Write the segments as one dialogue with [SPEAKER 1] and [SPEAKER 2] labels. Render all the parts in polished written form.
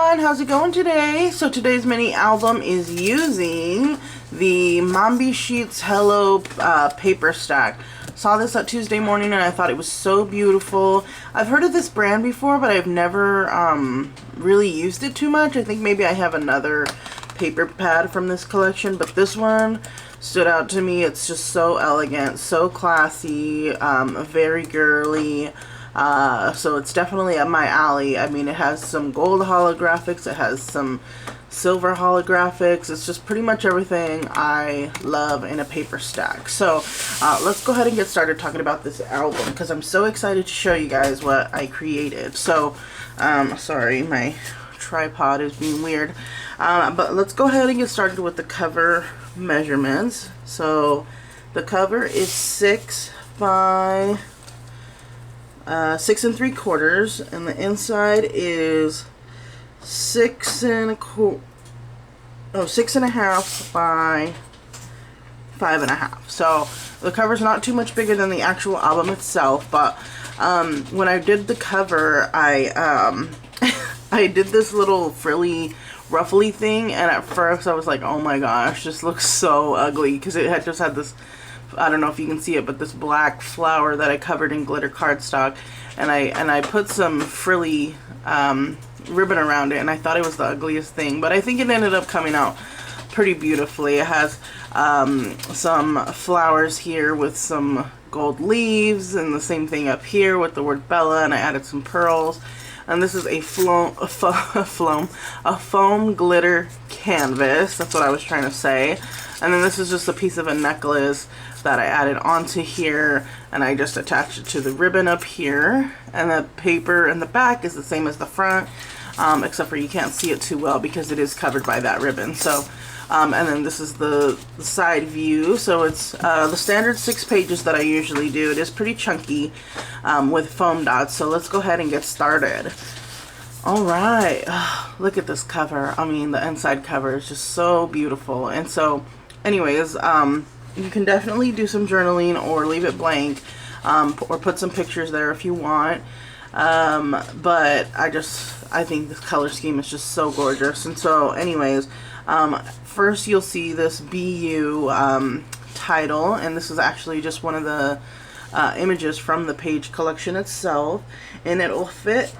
[SPEAKER 1] everyone, how's it going today? So today's mini album is using the Mambi Sheets Hello paper stack. Saw this at Tuesday morning and I thought it was so beautiful. I've heard of this brand before, but I've never really used it too much. I think maybe I have another paper pad from this collection, but this one stood out to me. It's just so elegant, so classy, very girly. So it's definitely up my alley. I mean, it has some gold holographics, it has some silver holographics. It's just pretty much everything I love in a paper stack. So let's go ahead and get started talking about this album because I'm so excited to show you guys what I created. So sorry, my tripod is being weird, but let's go ahead and get started with the cover measurements. So the cover is 6 by 6 3/4, and the inside is 6 1/4, 6.5 by 5.5. So the cover's not too much bigger than the actual album itself, but when I did the cover, I I did this little frilly ruffly thing, and at first I was like, oh my gosh, this looks so ugly, because it had just had this, I don't know if you can see it, but this black flower that I covered in glitter cardstock, and I put some frilly ribbon around it, and I thought it was the ugliest thing, but I think it ended up coming out pretty beautifully. It has some flowers here with some gold leaves, and the same thing up here with the word Bella, and I added some pearls. And this is a foam glitter canvas. That's what I was trying to say. And then this is just a piece of a necklace that I added onto here, and I just attached it to the ribbon up here. And the paper in the back is the same as the front, except for you can't see it too well because it is covered by that ribbon. So, and then this is the side view. So it's the standard 6 pages that I usually do. It is pretty chunky with foam dots. So let's go ahead and get started. All right, look at this cover. I mean, the inside cover is just so beautiful. And so anyways, you can definitely do some journaling or leave it blank, or put some pictures there if you want. But I think this color scheme is just so gorgeous. And so anyways, first you'll see this BU title, and this is actually just one of the images from the page collection itself, and it will fit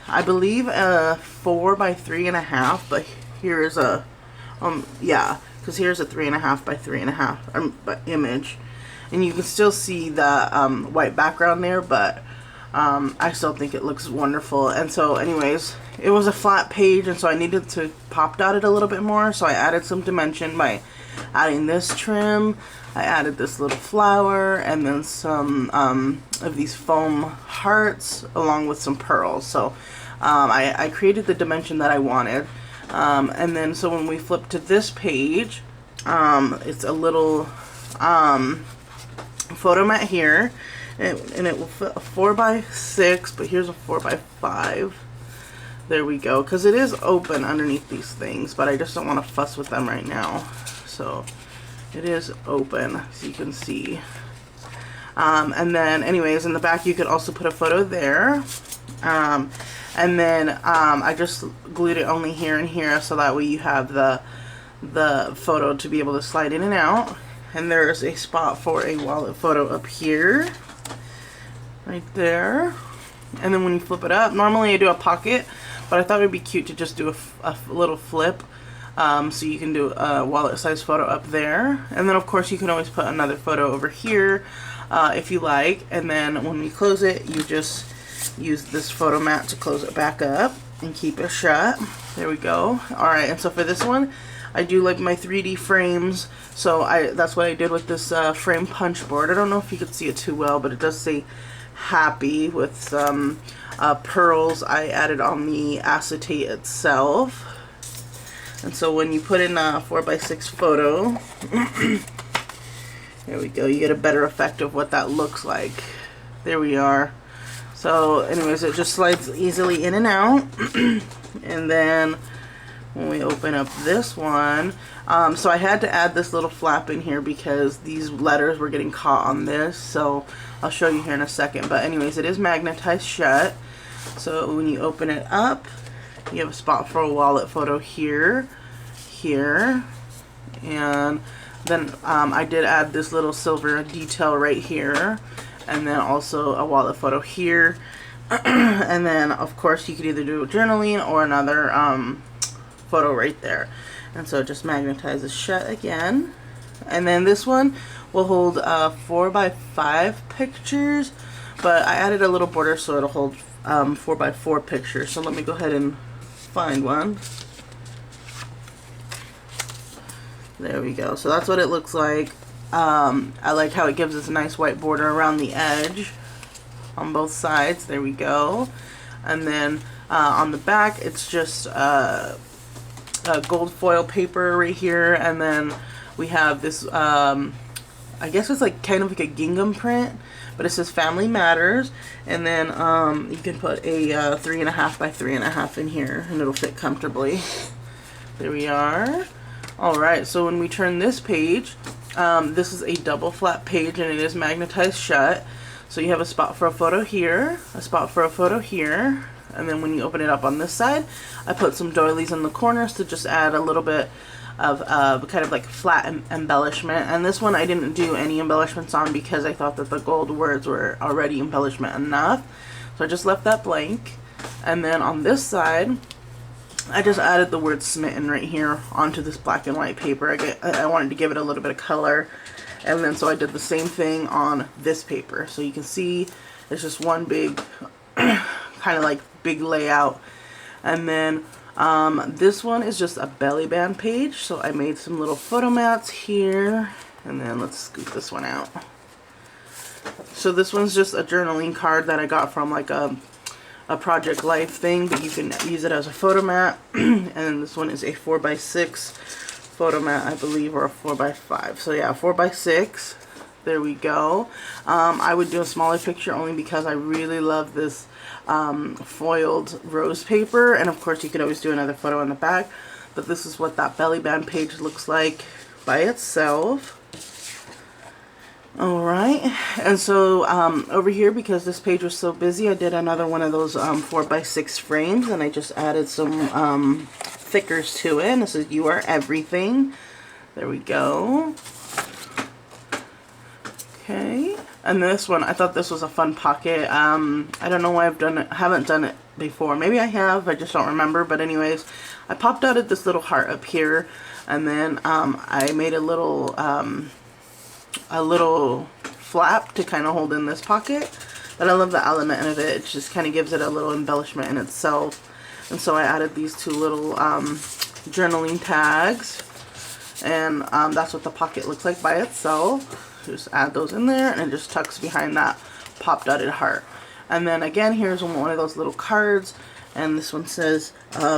[SPEAKER 1] I believe a 4 by 3.5, but here is a yeah, because here's a 3.5 by 3.5 image, and you can still see the white background there, but I still think it looks wonderful. And so anyways, it was a flat page, and so I needed to pop dot it a little bit more, so I added some dimension by adding this trim. I added this little flower, and then some of these foam hearts along with some pearls. So I created the dimension that I wanted. And then so when we flip to this page, it's a little photo mat here, and it will fit a 4 by 6, but here's a 4 by 5. There we go, because it is open underneath these things, but I just don't want to fuss with them right now. So it is open, so you can see. And then anyways, in the back you could also put a photo there. And then I just glued it only here and here, so that way you have the photo to be able to slide in and out. And there's a spot for a wallet photo up here, right there. And then when you flip it up, normally I do a pocket, but I thought it would be cute to just do a little flip. So you can do a wallet size photo up there, and then of course you can always put another photo over here if you like. And then when you close it, you just use this photo mat to close it back up and keep it shut. There we go. Alright, and so for this one, I do like my 3D frames, so that's what I did with this frame punch board. I don't know if you could see it too well, but it does say happy with some pearls I added on the acetate itself. And so when you put in a 4 by 6 photo, there we go, you get a better effect of what that looks like. There we are. So anyways, it just slides easily in and out. And then when we open up this one, so I had to add this little flap in here because these letters were getting caught on this, so I'll show you here in a second. But anyways, it is magnetized shut, so when you open it up, You have a spot for a wallet photo here, here, and then I did add this little silver detail right here, and then also a wallet photo here. And then of course you could either do journaling or another photo right there. And so it just magnetizes shut again. And then this one will hold 4x5 pictures, but I added a little border so it'll hold 4x4 pictures. So let me go ahead and find one. There we go. So that's what it looks like. I like how it gives us a nice white border around the edge on both sides. There we go. And then on the back it's just gold foil paper right here, and then we have this I guess it's like kind of like a gingham print, but it says Family Matters, and then you can put a 3.5 by 3.5 in here and it'll fit comfortably. There we are. Alright, so when we turn this page, this is a double flap page and it is magnetized shut. So you have a spot for a photo here, a spot for a photo here, and then when you open it up on this side, I put some doilies in the corners to just add a little bit of kind of like flat embellishment. And this one I didn't do any embellishments on because I thought that the gold words were already embellishment enough. So I just left that blank. And then on this side, I just added the word Smitten right here onto this black and white paper. I wanted to give it a little bit of color. And then so I did the same thing on this paper. So you can see it's just one big kind of like big layout. And then this one is just a belly band page. So I made some little photo mats here. And then let's scoop this one out. So this one's just a journaling card that I got from like a Project Life thing, but you can use it as a photo mat. And then this one is a 4x6 photo mat, I believe, or a 4x5. So yeah, 4x6. There we go. I would do a smaller picture only because I really love this foiled rose paper, and of course you could always do another photo on the back, but this is what that belly band page looks like by itself. Alright, and so over here, because this page was so busy, I did another one of those 4x6 frames, and I just added some thickers to it. And this is You Are Everything. There we go. Okay, and this one, I thought this was a fun pocket. I don't know why haven't done it before. Maybe I have, I just don't remember. But anyways, I popped out at this little heart up here, and then I made a little flap to kind of hold in this pocket. But I love the element of it. It just kind of gives it a little embellishment in itself. And so I added these two little journaling tags, and that's what the pocket looks like by itself. Just add those in there, and it just tucks behind that pop dotted heart. And then again, here's one of those little cards, and this one says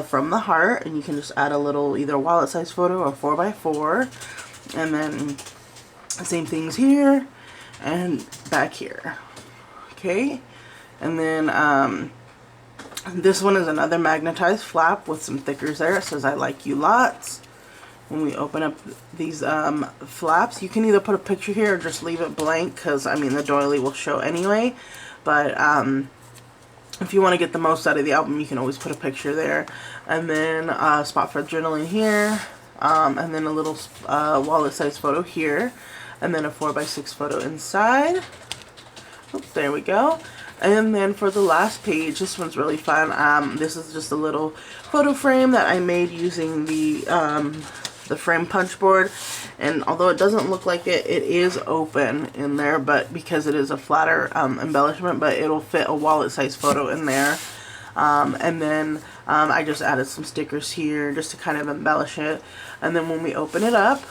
[SPEAKER 1] From the Heart, and you can just add a little either wallet size photo or 4x4. And then same things here and back here. Okay, and then this one is another magnetized flap with some thickers there. It says I like you lots. When we open up these flaps, you can either put a picture here or just leave it blank, because I mean the doily will show anyway. But if you want to get the most out of the album, you can always put a picture there. And then a spot for journaling here, and then a little wallet size photo here, and then a 4x6 photo inside. Oops, there we go. And then for the last page, this one's really fun. This is just a little photo frame that I made using the frame punch board, and although it doesn't look like it, it is open in there, but because it is a flatter embellishment, but it'll fit a wallet size photo in there. And then I just added some stickers here just to kind of embellish it. And then when we open it up,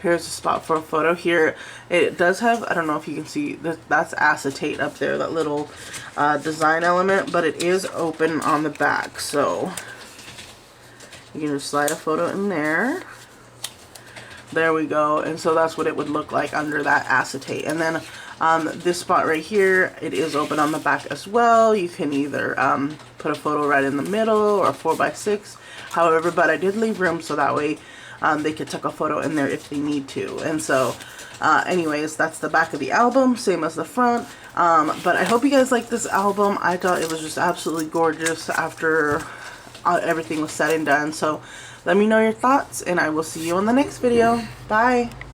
[SPEAKER 1] here's a spot for a photo here. It does have, I don't know if you can see, that's acetate up there, that little design element, but it is open on the back, so you can just slide a photo in there. There we go. And so that's what it would look like under that acetate. And then this spot right here, it is open on the back as well. You can either put a photo right in the middle or a 4x6, however, but I did leave room so that way they could tuck a photo in there if they need to. And so anyways, that's the back of the album, same as the front. But I hope you guys like this album. I thought it was just absolutely gorgeous after everything was said and done. So let me know your thoughts, and I will see you in the next video. Bye.